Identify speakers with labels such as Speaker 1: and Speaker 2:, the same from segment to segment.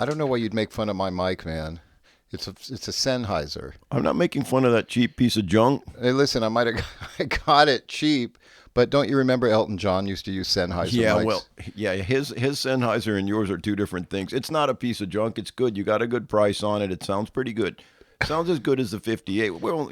Speaker 1: I don't know why you'd make fun of my mic, man. It's a Sennheiser.
Speaker 2: I'm not making fun of that cheap piece of junk.
Speaker 1: Hey, listen, I got it cheap, but don't you remember Elton John used to use Sennheiser mics?
Speaker 2: His Sennheiser and yours are two different things. It's not a piece of junk. It's good. You got a good price on it. It sounds pretty good. Sounds as good as the 58. Well,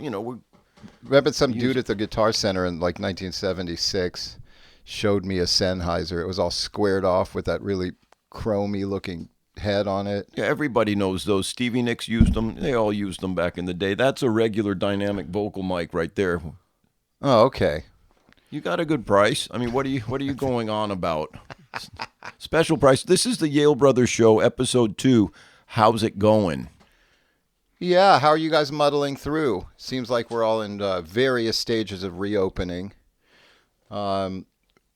Speaker 1: Remember some dude at the Guitar Center in like 1976 showed me a Sennheiser. It was all squared off with that really chromy looking head on it.
Speaker 2: Yeah, everybody knows those. Stevie Nicks used them. They all used them back in the day. That's a regular dynamic vocal mic right there.
Speaker 1: Oh, okay.
Speaker 2: You got a good price. I mean, what are you going on about? Special price. This is the Yale Brothers Show, episode 2. How's it going?
Speaker 1: Yeah, how are you guys muddling through? Seems like we're all in various stages of reopening.
Speaker 2: I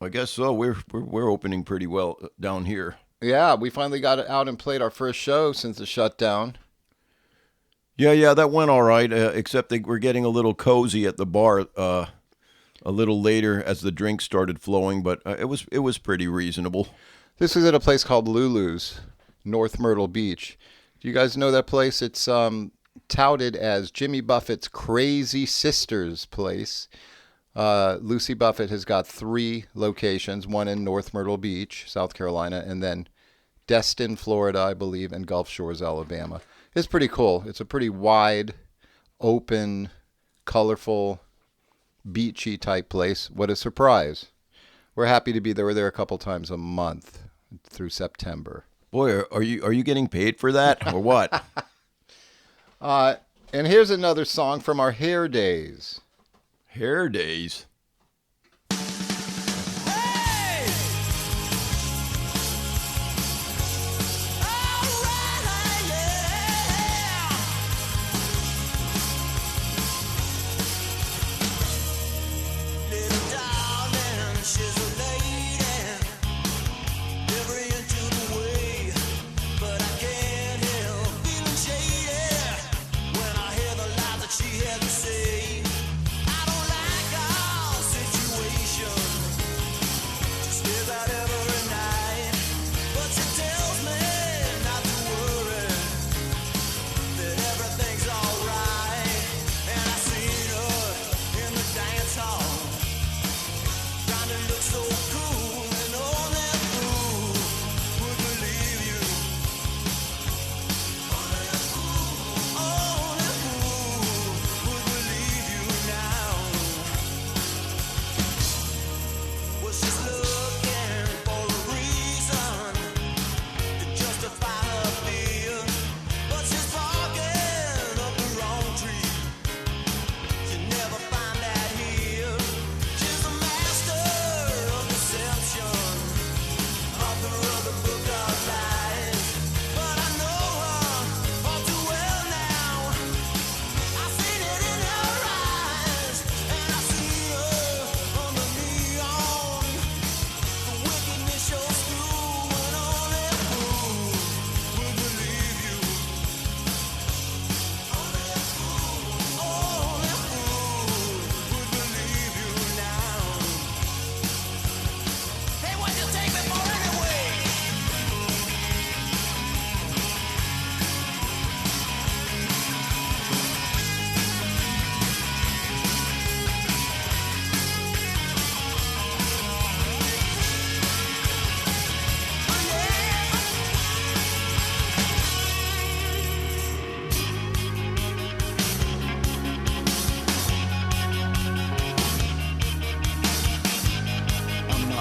Speaker 2: guess so. We're opening pretty well down here.
Speaker 1: Yeah, we finally got out and played our first show since the shutdown.
Speaker 2: Yeah, that went all right, except that we're getting a little cozy at the bar a little later as the drinks started flowing, but it was pretty reasonable.
Speaker 1: This was at a place called LuLu's, North Myrtle Beach. Do you guys know that place? It's touted as Jimmy Buffett's crazy sister's place. Lucy Buffett has got 3 locations, one in North Myrtle Beach, South Carolina, and then Destin, Florida, I believe, and Gulf Shores, Alabama. It's pretty cool. It's a pretty wide, open, colorful, beachy type place. What a surprise. We're happy to be there. We're there a couple times a month through September.
Speaker 2: Boy, are you getting paid for that or what?
Speaker 1: And here's another song from our hair days.
Speaker 2: Hair days?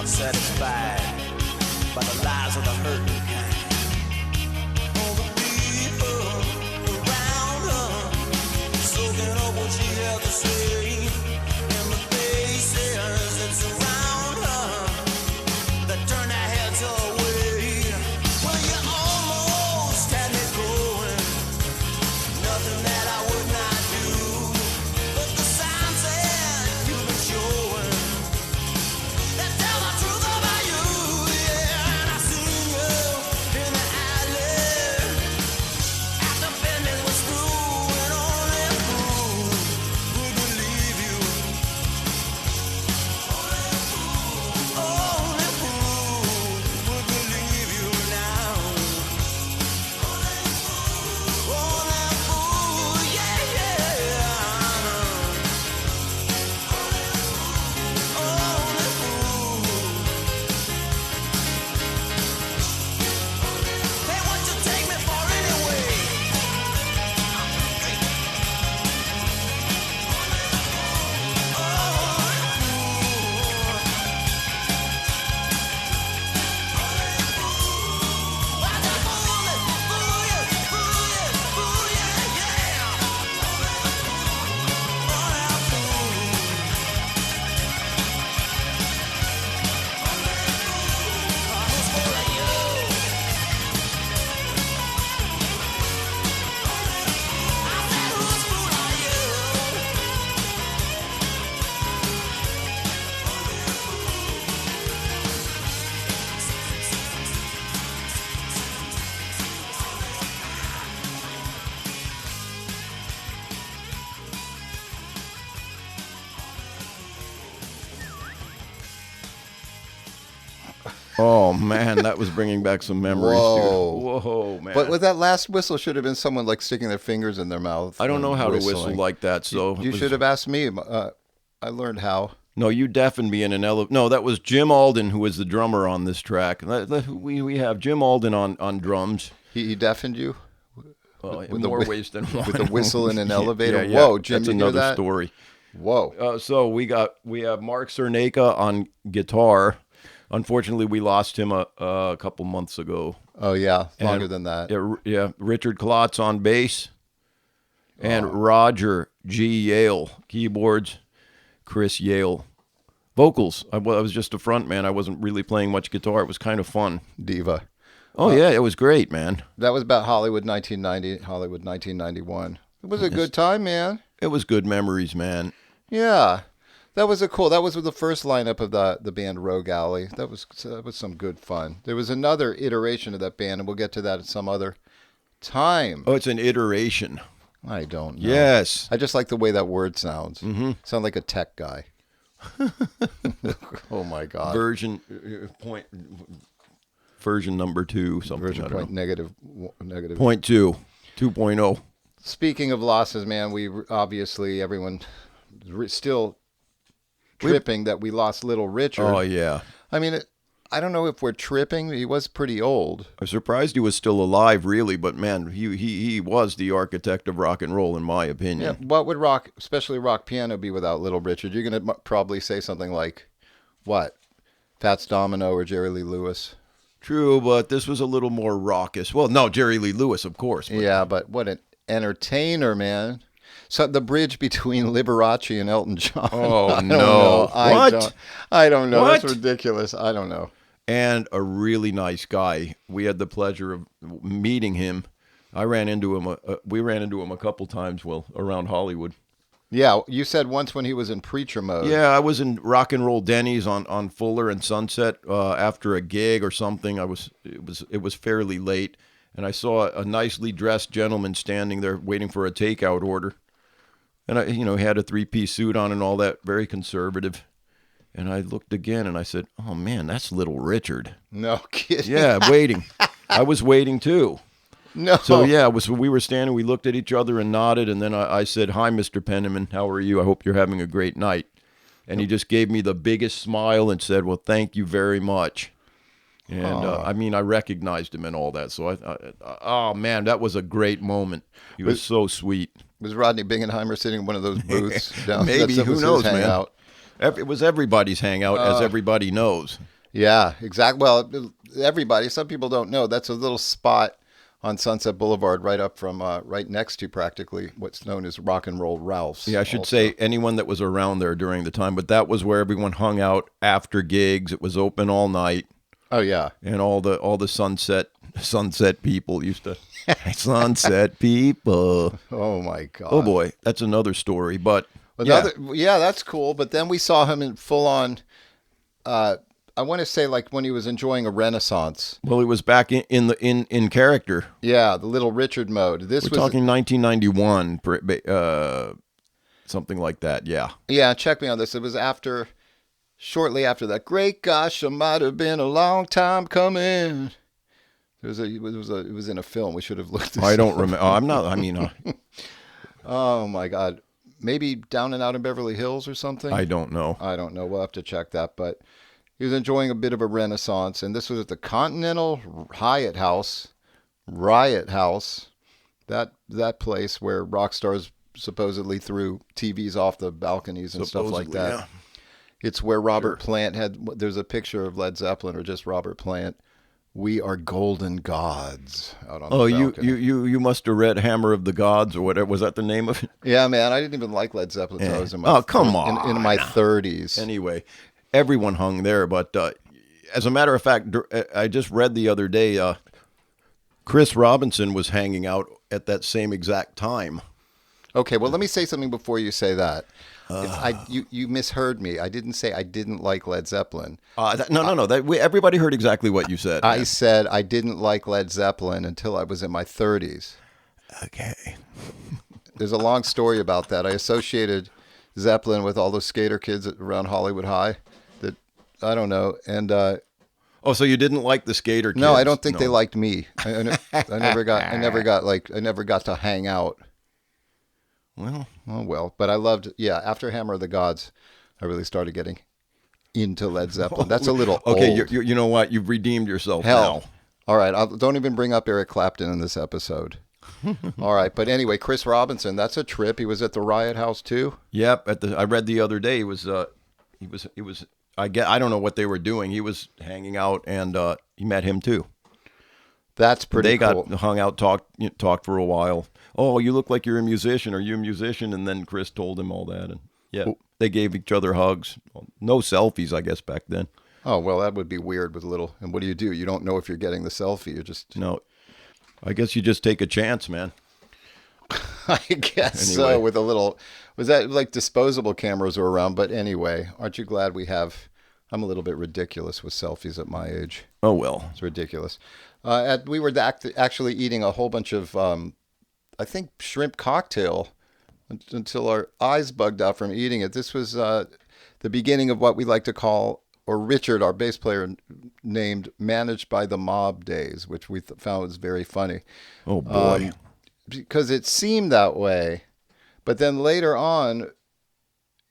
Speaker 3: Satisfied by the lies of the hurting kind. All the people around her, soaking up what she had to say, and the faces that surround her, that turn their heads away. Well, you almost had me going, nothing that I would not do, but the signs that you've been showing, that tell the truth about you, yeah. And I seen you
Speaker 2: Oh man, that was bringing back some memories,
Speaker 1: Whoa.
Speaker 2: dude. Whoa, man.
Speaker 1: But with that last whistle, should have been someone like sticking their fingers in their mouth.
Speaker 2: I don't know how to whistle
Speaker 1: whistling.
Speaker 2: like that, so
Speaker 1: You should have asked me. I learned how.
Speaker 2: No, you deafened me in an elevator. No, that was Jim Alden, who was the drummer on this track. We have Jim Alden on drums.
Speaker 1: He deafened you
Speaker 2: Well, in
Speaker 1: With a
Speaker 2: more
Speaker 1: whi-
Speaker 2: ways than one.
Speaker 1: with a whistle in an elevator.
Speaker 2: Yeah.
Speaker 1: Whoa, Jim,
Speaker 2: that's
Speaker 1: you hear
Speaker 2: another
Speaker 1: that?
Speaker 2: story.
Speaker 1: Whoa.
Speaker 2: So we have Mark Cerneka on guitar. Unfortunately, we lost him a couple months ago.
Speaker 1: Oh yeah, longer
Speaker 2: And-
Speaker 1: than that.
Speaker 2: Yeah, Richard Klotz on bass, and Roger G. Yale keyboards, Chris Yale vocals. I was just a front man. I wasn't really playing much guitar. It was kind of fun.
Speaker 1: Diva.
Speaker 2: Oh yeah, it was great, man.
Speaker 1: That was about Hollywood 1990, Hollywood 1991. It was a good time, man.
Speaker 2: It was good memories, man.
Speaker 1: Yeah. That was that was the first lineup of the band Rogue Alley. That was some good fun. There was another iteration of that band, and we'll get to that at some other time.
Speaker 2: Oh, it's an iteration.
Speaker 1: I don't know.
Speaker 2: Yes.
Speaker 1: I just like the way that word sounds. Mm-hmm. Sound like a tech guy. Oh my God.
Speaker 2: Version number 2, something.
Speaker 1: Version
Speaker 2: I don't
Speaker 1: point
Speaker 2: know.
Speaker 1: negative.
Speaker 2: Point 2, 2.0.
Speaker 1: Speaking of losses, man, we obviously everyone still tripping that we lost Little Richard.
Speaker 2: Oh yeah.
Speaker 1: I mean, I don't know if we're tripping. He was pretty old.
Speaker 2: I'm surprised he was still alive, really, but man, he was the architect of rock and roll, in my
Speaker 1: Yeah.
Speaker 2: opinion.
Speaker 1: What would rock, especially rock piano, be without Little Richard? You're gonna probably say something like, what? Fats Domino or Jerry Lee Lewis?
Speaker 2: True, but this was a little more raucous. Well, no, Jerry Lee Lewis, of course. But
Speaker 1: Yeah, but what an entertainer, man. So the bridge between Liberace and Elton John.
Speaker 2: Oh,
Speaker 1: I don't
Speaker 2: no.
Speaker 1: know.
Speaker 2: What?
Speaker 1: I don't know.
Speaker 2: What?
Speaker 1: That's ridiculous. I don't know.
Speaker 2: And a really nice guy. We had the pleasure of meeting him. I ran into him. We ran into him a couple times, around Hollywood.
Speaker 1: Yeah, you said once when he was in preacher mode.
Speaker 2: Yeah, I was in Rock and Roll Denny's on Fuller and Sunset after a gig or something. It was fairly late, and I saw a nicely dressed gentleman standing there waiting for a takeout order, and he had a 3-piece suit on and all that, very conservative. And I looked again and I said, "Oh man, that's Little Richard."
Speaker 1: No kidding.
Speaker 2: Yeah, waiting. I was waiting too.
Speaker 1: No.
Speaker 2: So yeah, we were standing, we looked at each other and nodded, and then I said, "Hi, Mr. Penniman, how are you? I hope you're having a great night." And he just gave me the biggest smile and said, "Well, thank you very much." And I recognized him and all that. So oh man, that was a great moment. He was so sweet.
Speaker 1: Was Rodney Bingenheimer sitting in one of those booths down?
Speaker 2: Maybe,
Speaker 1: that
Speaker 2: who
Speaker 1: was his
Speaker 2: knows, man?
Speaker 1: hangout?
Speaker 2: It was everybody's hangout, as everybody knows.
Speaker 1: Yeah, exactly. Well, everybody. Some people don't know. That's a little spot on Sunset Boulevard, right up from, right next to practically what's known as Rock and Roll Ralph's.
Speaker 2: Yeah, I should
Speaker 1: also.
Speaker 2: say anyone that was around there during the time, but that was where everyone hung out after gigs. It was open all night,
Speaker 1: Oh yeah.
Speaker 2: and all the sunset people used to sunset people.
Speaker 1: Oh my God.
Speaker 2: Oh boy, that's another story. But
Speaker 1: Yeah, that's cool. But then we saw him in full on. I want to say like when he was enjoying a renaissance.
Speaker 2: well, he was back in character.
Speaker 1: Yeah, the Little Richard mode. This
Speaker 2: We're
Speaker 1: was
Speaker 2: talking 1991, something like that. Yeah.
Speaker 1: Yeah, check me on this. It was shortly after that. Great gosh, it might have been a long time coming. It was in a film. We should have looked. This
Speaker 2: I don't
Speaker 1: up.
Speaker 2: remember. I'm not. I mean,
Speaker 1: Oh my God, maybe Down and Out in Beverly Hills or something.
Speaker 2: I don't know.
Speaker 1: I don't know. We'll have to check that. But he was enjoying a bit of a renaissance, and this was at the Continental Hyatt House, Riot House, that place where rock stars supposedly threw TVs off the balconies and stuff like
Speaker 2: Supposedly,
Speaker 1: that.
Speaker 2: yeah.
Speaker 1: It's where Robert Plant had. There's a picture of Led Zeppelin or just Robert Plant. We are golden gods out on
Speaker 2: Oh,
Speaker 1: the
Speaker 2: you
Speaker 1: balcony.
Speaker 2: you must have read Hammer of the Gods or whatever. Was that the name of it?
Speaker 1: Yeah, man. I didn't even like Led Zeppelin until I was in my
Speaker 2: Oh, come on.
Speaker 1: in my 30s.
Speaker 2: Anyway, everyone hung there. But as a matter of fact, I just read the other day, Chris Robinson was hanging out at that same exact time.
Speaker 1: Okay, well, let me say something before you say that. You misheard me. I didn't say I didn't like Led Zeppelin.
Speaker 2: No. Everybody heard exactly what you said.
Speaker 1: I said I didn't like Led Zeppelin until I was in my 30s.
Speaker 2: Okay.
Speaker 1: There's a long story about that. I associated Zeppelin with all those skater kids around Hollywood High. That I don't know, and
Speaker 2: Oh, so you didn't like the skater kids?
Speaker 1: No, I don't think they
Speaker 2: No.
Speaker 1: liked me. I never got to hang out.
Speaker 2: Well,
Speaker 1: Oh well, but I loved. Yeah, after Hammer of the Gods, I really started getting into Led Zeppelin. That's a little
Speaker 2: okay.
Speaker 1: old.
Speaker 2: You know what? You've redeemed yourself
Speaker 1: Hell.
Speaker 2: now.
Speaker 1: All right, don't even bring up Eric Clapton in this episode. All right, but anyway, Chris Robinson, that's a trip. He was at the Riot House too.
Speaker 2: Yep. I read the other day. He was. I don't know what they were doing. He was hanging out, and he met him too.
Speaker 1: That's pretty
Speaker 2: They
Speaker 1: cool.
Speaker 2: got hung out, talked for a while. Oh, you look like you're a musician. Are you a musician? And then Chris told him all that, and yeah, they gave each other hugs. No selfies, I guess, back then.
Speaker 1: Oh, well, that would be weird with a little. And what do? You don't know if you're getting the selfie. You're just.
Speaker 2: No, I guess you just take a chance, man.
Speaker 1: I guess
Speaker 2: Anyway.
Speaker 1: so. With a little. Was that like disposable cameras were around? But anyway, aren't you glad we have. I'm a little bit ridiculous with selfies at my age.
Speaker 2: Oh well.
Speaker 1: It's ridiculous. We were actually eating a whole bunch of, I think, shrimp cocktail until our eyes bugged out from eating it. This was the beginning of what we like to call, or Richard, our bass player, named Managed by the Mob days, which we found was very funny.
Speaker 2: Oh boy.
Speaker 1: Because it seemed that way. But then later on,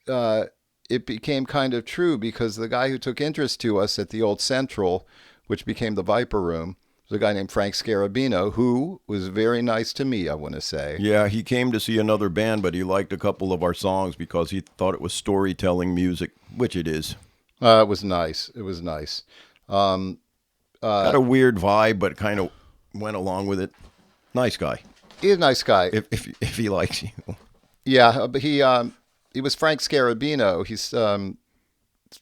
Speaker 1: it became kind of true because the guy who took interest to us at the old Central, which became the Viper Room, was a guy named Frank Scarabino, who was very nice to me, I want to say.
Speaker 2: Yeah, he came to see another band, but he liked a couple of our songs because he thought it was storytelling music, which it is.
Speaker 1: It was nice. It was nice.
Speaker 2: Got a weird vibe, but kind of went along with it. Nice guy,
Speaker 1: He's a nice guy.
Speaker 2: if he likes you.
Speaker 1: Yeah, but he was Frank Scarabino. He's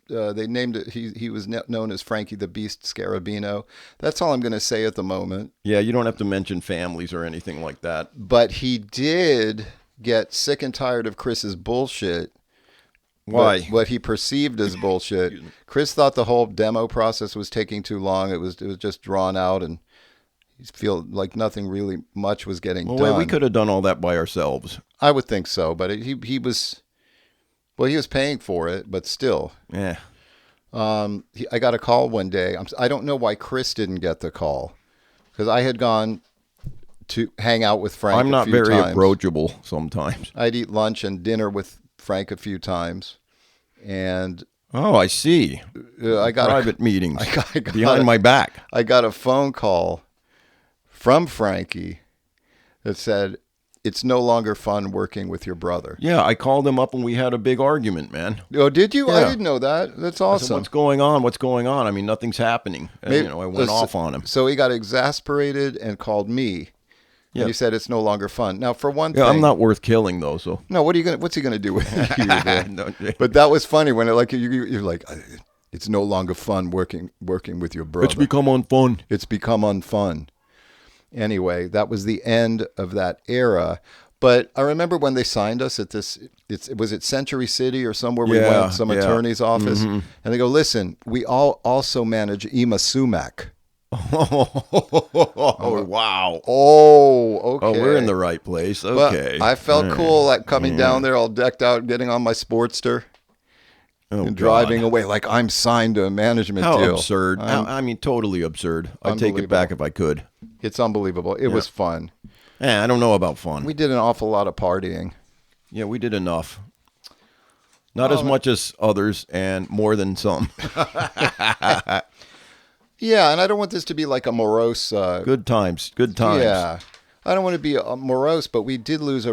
Speaker 1: they named it. He was known as Franky the Beast Scarabino. That's all I'm going to say at the moment.
Speaker 2: Yeah, you don't have to mention families or anything like that.
Speaker 1: But he did get sick and tired of Chris's bullshit.
Speaker 2: Why?
Speaker 1: What he perceived as bullshit. Chris thought the whole demo process was taking too long. It was just drawn out, and he feel like nothing really much was getting
Speaker 2: Well,
Speaker 1: done.
Speaker 2: we could have done all that by ourselves.
Speaker 1: I would think so, but he was. Well, he was paying for it, but still.
Speaker 2: Yeah.
Speaker 1: I got a call one day. I don't know why Chris didn't get the call, because I had gone to hang out with Frank.
Speaker 2: I'm not
Speaker 1: a few
Speaker 2: very
Speaker 1: times.
Speaker 2: approachable sometimes.
Speaker 1: I'd eat lunch and dinner with Frank a few times, and
Speaker 2: Oh, I see.
Speaker 1: I got
Speaker 2: Private meetings
Speaker 1: I got
Speaker 2: behind my back.
Speaker 1: I got a phone call from Franky that said, "It's no longer fun working with your brother."
Speaker 2: Yeah, I called him up and we had a big argument, man.
Speaker 1: Oh, did you? I
Speaker 2: Yeah.
Speaker 1: didn't know that. That's
Speaker 2: I said,
Speaker 1: awesome.
Speaker 2: what's going on? What's going on? I mean, nothing's happening. And,
Speaker 1: Maybe-
Speaker 2: I went off on him.
Speaker 1: So he got exasperated and called me.
Speaker 2: Yeah.
Speaker 1: And he said it's no longer fun. Now, for one
Speaker 2: Yeah,
Speaker 1: thing,
Speaker 2: I'm not worth killing though. So
Speaker 1: No, what's he gonna do with you? then?
Speaker 2: No,
Speaker 1: But that was funny when you're like, it's no longer fun working with your brother.
Speaker 2: it's become unfun.
Speaker 1: It's become unfun. Anyway, that was the end of that era. But I remember when they signed us at this, was it Century City or somewhere we
Speaker 2: Yeah,
Speaker 1: went, some
Speaker 2: yeah.
Speaker 1: attorney's office, and they go, "Listen, we all also manage Ema Sumac."
Speaker 2: Oh wow.
Speaker 1: Oh, okay.
Speaker 2: Oh, we're in the right place.
Speaker 1: But
Speaker 2: Okay.
Speaker 1: I felt cool, like coming down there all decked out, getting on my Sportster,
Speaker 2: Oh,
Speaker 1: and driving
Speaker 2: God.
Speaker 1: away like I'm signed to a management
Speaker 2: How
Speaker 1: deal.
Speaker 2: absurd. I mean, totally absurd. I'd take it back if I could.
Speaker 1: It's unbelievable. It was fun.
Speaker 2: I don't know about fun.
Speaker 1: We did an awful lot of partying.
Speaker 2: Yeah, we did enough. Not as much as others and more than some.
Speaker 1: Yeah, and I don't want this to be like a morose.
Speaker 2: Good times. Good times.
Speaker 1: Yeah, I don't want to be morose, but we did lose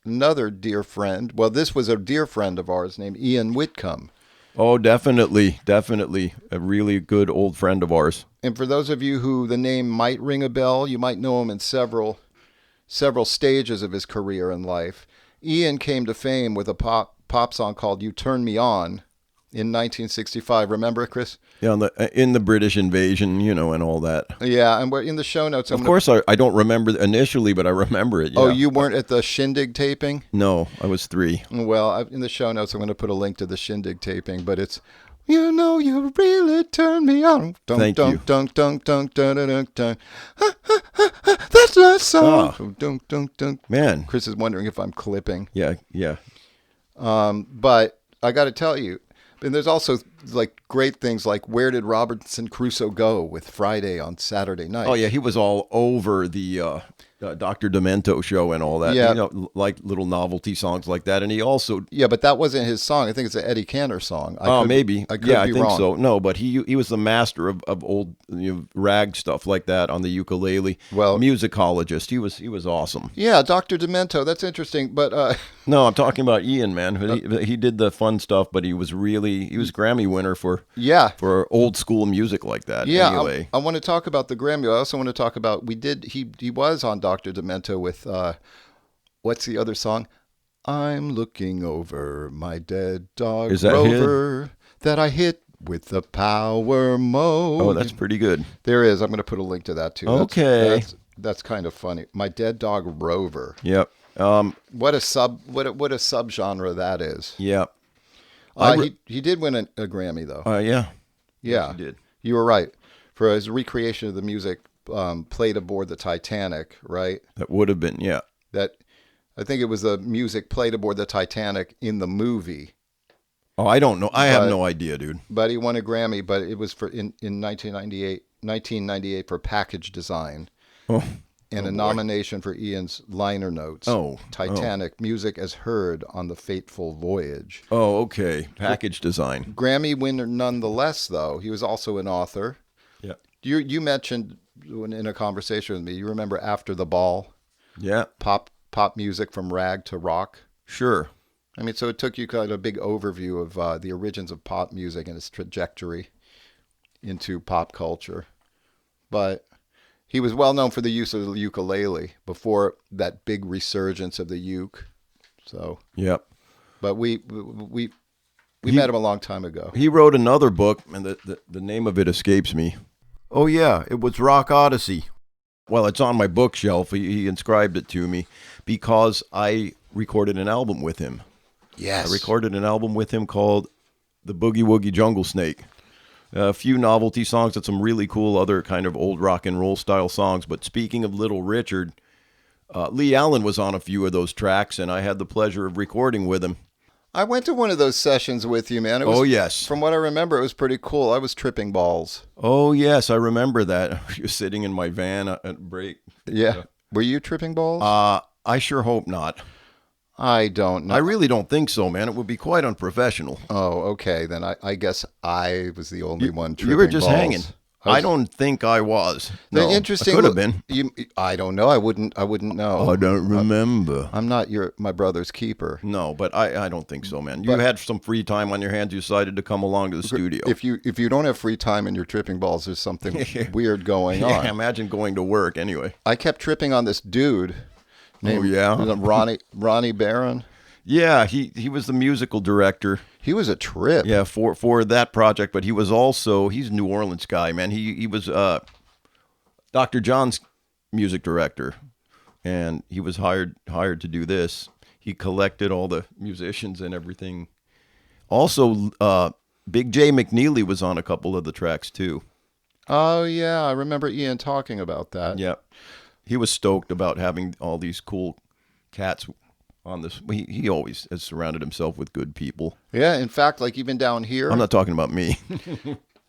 Speaker 1: another dear friend. Well, this was a dear friend of ours named Ian Whitcomb.
Speaker 2: Oh, definitely. Definitely. A really good old friend of ours.
Speaker 1: And for those of you who the name might ring a bell, you might know him in several stages of his career and life. Ian came to fame with a pop song called "You Turn Me On" in 1965. Remember, Chris?
Speaker 2: Yeah, in the British invasion, and all that.
Speaker 1: Yeah, and we're in the show notes.
Speaker 2: Of course, I don't remember initially, but I remember it. Yeah.
Speaker 1: Oh, you weren't at the Shindig taping?
Speaker 2: No, I was 3.
Speaker 1: Well, in the show notes, I'm going to put a link to the Shindig taping, but it's, you really turn me on. Dun,
Speaker 2: Thank
Speaker 1: dun,
Speaker 2: you.
Speaker 1: Dun, dun, dun, dun, dun, dun, dun. That's my song. Dun, dun, dun.
Speaker 2: Man.
Speaker 1: Chris is wondering if I'm clipping.
Speaker 2: Yeah.
Speaker 1: But I got to tell you, And there's also like great things like Where Did Robinson Crusoe Go with Friday on Saturday night.
Speaker 2: Oh yeah, he was all over the Dr. Demento show and all that.
Speaker 1: Yeah.
Speaker 2: You know, like little novelty songs like that. And he also
Speaker 1: Yeah, but that wasn't his song. I think it's an Eddie Cantor song.
Speaker 2: maybe.
Speaker 1: I could
Speaker 2: yeah,
Speaker 1: be
Speaker 2: I think
Speaker 1: wrong.
Speaker 2: so. No, but he was the master of old rag stuff like that on the ukulele.
Speaker 1: Well-
Speaker 2: musicologist. He was awesome.
Speaker 1: Yeah, Dr. Demento. That's interesting. But
Speaker 2: No, I'm talking about Ian, man. He did the fun stuff, but he was Grammy winner for
Speaker 1: yeah.
Speaker 2: old school music like that.
Speaker 1: Yeah,
Speaker 2: Anyway.
Speaker 1: I want to talk about the Grammy. I also want to talk about he was on Dr. Demento with what's the other song? I'm looking over my dead dog
Speaker 2: Is that
Speaker 1: Rover that I hit with the power mode.
Speaker 2: Oh, that's pretty good.
Speaker 1: There is. I'm going to put a link to that too.
Speaker 2: Okay.
Speaker 1: That's kind of funny. My dead dog Rover.
Speaker 2: Yep.
Speaker 1: What a subgenre that is.
Speaker 2: Yep.
Speaker 1: He did win a Grammy though.
Speaker 2: Yeah.
Speaker 1: Yeah,
Speaker 2: he did.
Speaker 1: You were right. For his recreation of the music played aboard the Titanic, right?
Speaker 2: That would have been, yeah.
Speaker 1: That I think it was the music played aboard the Titanic in the movie.
Speaker 2: Oh, I don't know. I have no idea, dude.
Speaker 1: But he won a Grammy, but it was for in 1998 for package design.
Speaker 2: Oh.
Speaker 1: And a nomination for Ian's liner notes. Titanic, music as heard on the fateful voyage.
Speaker 2: Oh, okay. Package design.
Speaker 1: Grammy winner nonetheless, though. He was also an author.
Speaker 2: Yeah.
Speaker 1: You mentioned in a conversation with me, you remember After the Ball?
Speaker 2: Yeah.
Speaker 1: Pop music from rag to rock.
Speaker 2: Sure.
Speaker 1: I mean, so it took you kind of a big overview of the origins of pop music and its trajectory into pop culture. But he was well known for the use of the ukulele before that big resurgence of the uke. So,
Speaker 2: Yep.
Speaker 1: but we met him a long time ago.
Speaker 2: He wrote another book, and the name of it escapes me. Oh, yeah. It was Rock Odyssey. Well, it's on my bookshelf. He inscribed it to me because I recorded an album with him.
Speaker 1: Yes.
Speaker 2: I recorded an album with him called The Boogie-Woogie Jungle Snake. A few novelty songs and some really cool other kind of old rock and roll style songs. But speaking of Little Richard, Lee Allen was on a few of those tracks, and I had the pleasure of recording with him.
Speaker 1: I went to one of those sessions with you, man. It was,
Speaker 2: Oh, yes.
Speaker 1: From what I remember, it was pretty cool. I was tripping balls.
Speaker 2: Oh, yes, I remember that. You were sitting in my van at break.
Speaker 1: Yeah. Were you tripping balls?
Speaker 2: I sure hope not.
Speaker 1: I don't know.
Speaker 2: I really don't think so, man. It would be quite unprofessional.
Speaker 1: Oh, okay. Then I guess I was the only one tripping
Speaker 2: You were just
Speaker 1: balls.
Speaker 2: hanging. I don't think I was.
Speaker 1: The
Speaker 2: No,
Speaker 1: interesting.
Speaker 2: I could have been.
Speaker 1: I don't know. I wouldn't know.
Speaker 2: I don't remember.
Speaker 1: I'm not my brother's keeper.
Speaker 2: No, but I don't think so, man. You had some free time on your hands. You decided to come along to the studio.
Speaker 1: If you don't have free time and you're tripping balls, there's something weird going on.
Speaker 2: Yeah, imagine going to work anyway.
Speaker 1: I kept tripping on this dude named Ronnie Barron.
Speaker 2: Yeah, he was the musical director.
Speaker 1: He was a trip.
Speaker 2: Yeah, for that project, but he's a New Orleans guy, man. He was Dr. John's music director, and he was hired to do this. He collected all the musicians and everything. Also, Big Jay McNeely was on a couple of the tracks too.
Speaker 1: Oh yeah, I remember Ian talking about that.
Speaker 2: Yeah, he was stoked about having all these cool cats on this. He always has surrounded himself with good people.
Speaker 1: Yeah, in fact, like even down here.
Speaker 2: I'm not talking about me.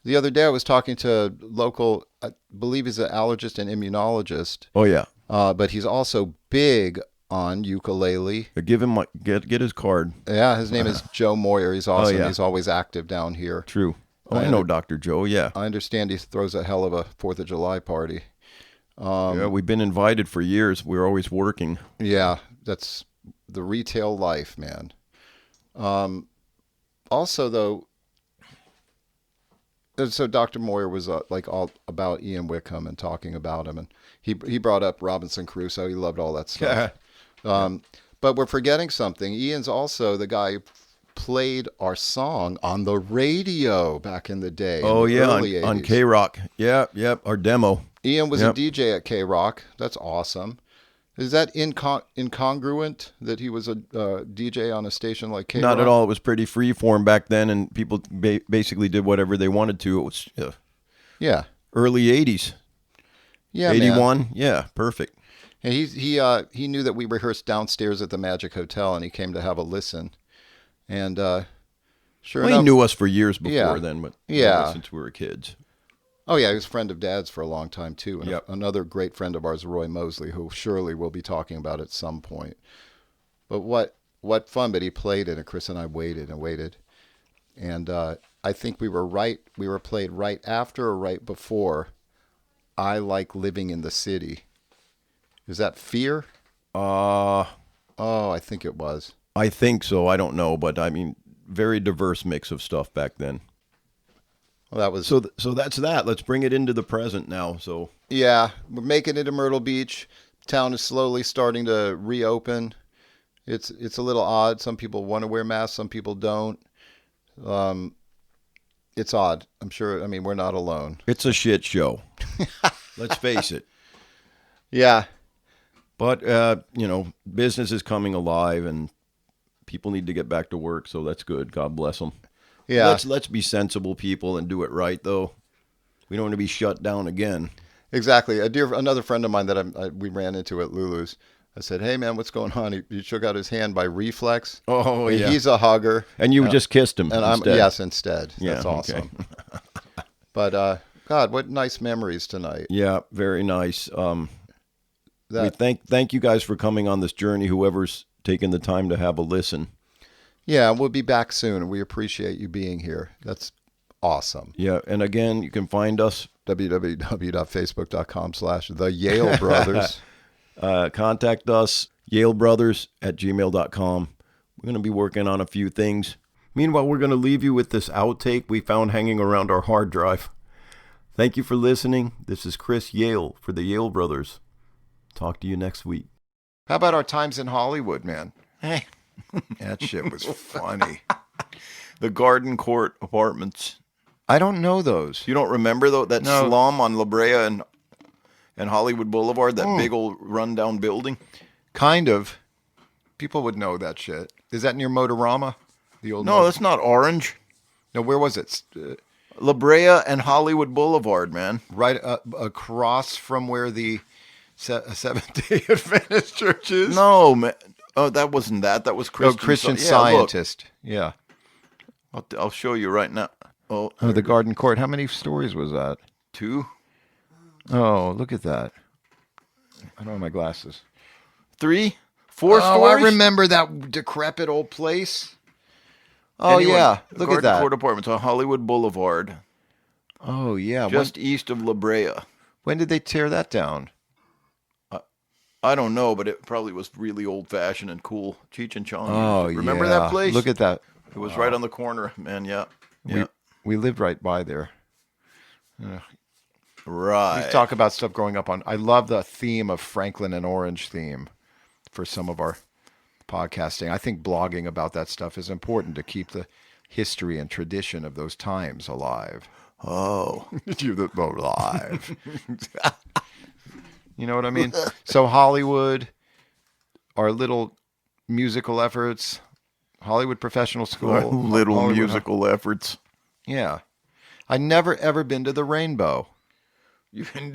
Speaker 1: The other day I was talking to local, I believe he's an allergist and immunologist.
Speaker 2: Oh yeah.
Speaker 1: But he's also big on ukulele.
Speaker 2: Give him get his card.
Speaker 1: Yeah, his name is Joe Moyer. He's awesome.
Speaker 2: yeah.
Speaker 1: He's always active down here.
Speaker 2: True. Oh, I know Dr. Joe, yeah.
Speaker 1: I understand he throws a hell of a 4th of July party.
Speaker 2: Yeah, we've been invited for years. We're always working.
Speaker 1: Yeah, that's the retail life, man. Also, though, so Dr. Moyer was like all about Ian Whitcomb and talking about him, and he brought up Robinson Crusoe. He loved all that stuff. But we're forgetting something. Ian's also the guy who played our song on the radio back in the day.
Speaker 2: Oh,
Speaker 1: in the
Speaker 2: yeah,
Speaker 1: early
Speaker 2: on
Speaker 1: 80s.
Speaker 2: KROQ. Yep, our demo.
Speaker 1: Ian was
Speaker 2: Yep.
Speaker 1: a DJ at KROQ. That's awesome. Is that incongruent that he was a DJ on a station like KROQ?
Speaker 2: Not at all. It was pretty freeform back then, and people basically did whatever they wanted to. It was
Speaker 1: Yeah.
Speaker 2: early 80s.
Speaker 1: Yeah,
Speaker 2: 81.
Speaker 1: man.
Speaker 2: Yeah, perfect.
Speaker 1: And he knew that we rehearsed downstairs at the Magic Hotel, and he came to have a listen. And Sure
Speaker 2: Well,
Speaker 1: enough.
Speaker 2: he knew us for years before
Speaker 1: Yeah.
Speaker 2: then, but
Speaker 1: Yeah.
Speaker 2: since we were kids.
Speaker 1: Oh, yeah, he was a friend of Dad's for a long time, too. And
Speaker 2: Yep.
Speaker 1: another great friend of ours, Roy Mosley, who surely we'll be talking about at some point. But what fun, but he played it, and Chris and I waited and waited. And I think we were played right after or right before I Like Living in the City. Is that Fear? Oh, I think it was.
Speaker 2: I think so. I don't know, but I mean, very diverse mix of stuff back then.
Speaker 1: Well, that was...
Speaker 2: So that's that. Let's bring it into the present now. So
Speaker 1: Yeah, we're making it to Myrtle Beach. Town is slowly starting to reopen. It's a little odd. Some people want to wear masks, some people don't. It's odd. I'm sure. I mean, we're not alone.
Speaker 2: it's a shit show. Let's face it.
Speaker 1: Yeah,
Speaker 2: But business is coming alive, and people need to get back to work. So that's good. God bless them.
Speaker 1: yeah,
Speaker 2: Let's be sensible people and do it right, though. We don't want to be shut down again.
Speaker 1: exactly. Another friend of mine that we ran into at LuLu's. I said, "Hey, man, what's going on?" He shook out his hand by reflex.
Speaker 2: Oh,
Speaker 1: I mean,
Speaker 2: yeah.
Speaker 1: He's a hugger,
Speaker 2: And you just kissed him
Speaker 1: and
Speaker 2: instead.
Speaker 1: instead.
Speaker 2: Yeah,
Speaker 1: That's
Speaker 2: okay.
Speaker 1: awesome. But God, what nice memories tonight.
Speaker 2: Yeah, very nice. We
Speaker 1: That
Speaker 2: thank you guys for coming on this journey, whoever's taken the time to have a listen.
Speaker 1: Yeah, we'll be back soon. We appreciate you being here. That's awesome.
Speaker 2: Yeah, and again, you can find us,
Speaker 1: www.facebook.com/The Yale Brothers.
Speaker 2: contact us, yalebrothers@gmail.com. We're going to be working on a few things. Meanwhile, we're going to leave you with this outtake we found hanging around our hard drive. Thank you for listening. This is Chris Yale for the Yale Brothers. Talk to you next week.
Speaker 1: How about our times in Hollywood, man? Hey, that shit was funny.
Speaker 2: The Garden Court Apartments.
Speaker 1: I don't know those.
Speaker 2: You don't remember though that
Speaker 1: No.
Speaker 2: slum on La Brea and Hollywood Boulevard, that big old rundown building?
Speaker 1: Kind of. People would know that shit. Is that near Motorama? The old
Speaker 2: No, that's not Orange.
Speaker 1: no. Where was it?
Speaker 2: La Brea and Hollywood Boulevard, man.
Speaker 1: Right across from where the Seventh-day Adventist church is.
Speaker 2: No, man. Oh, that wasn't that. That was Christian.
Speaker 1: Christian
Speaker 2: Yeah, look.
Speaker 1: Scientist. Yeah.
Speaker 2: I'll show you right now. Oh,
Speaker 1: Oh, the Garden Court. How many stories was that?
Speaker 2: 2,
Speaker 1: Oh, look at that. I don't have my glasses.
Speaker 2: 3, 4
Speaker 1: Oh,
Speaker 2: stories.
Speaker 1: I remember that decrepit old place. Oh,
Speaker 2: Anyway,
Speaker 1: yeah. Look at
Speaker 2: Garden
Speaker 1: that.
Speaker 2: Court Apartments on Hollywood Boulevard,
Speaker 1: Oh, yeah.
Speaker 2: just east of La Brea.
Speaker 1: When did they tear that down?
Speaker 2: I don't know, but it probably was really old-fashioned and cool. Cheech and Chong.
Speaker 1: Oh,
Speaker 2: Remember
Speaker 1: yeah.
Speaker 2: that place?
Speaker 1: Look at that.
Speaker 2: It was right on the corner, man. Yeah. Yeah.
Speaker 1: We lived right by there.
Speaker 2: Right.
Speaker 1: We talk about stuff growing up on. I love the theme of Franklin and Orange theme for some of our podcasting. I think blogging about that stuff is important to keep the history and tradition of those times alive.
Speaker 2: Oh.
Speaker 1: Alive. You know what I mean? So Hollywood, our little musical efforts, Hollywood Professional School,
Speaker 2: Little
Speaker 1: Hollywood-
Speaker 2: musical efforts.
Speaker 1: Yeah. I never ever been to the Rainbow.
Speaker 2: You can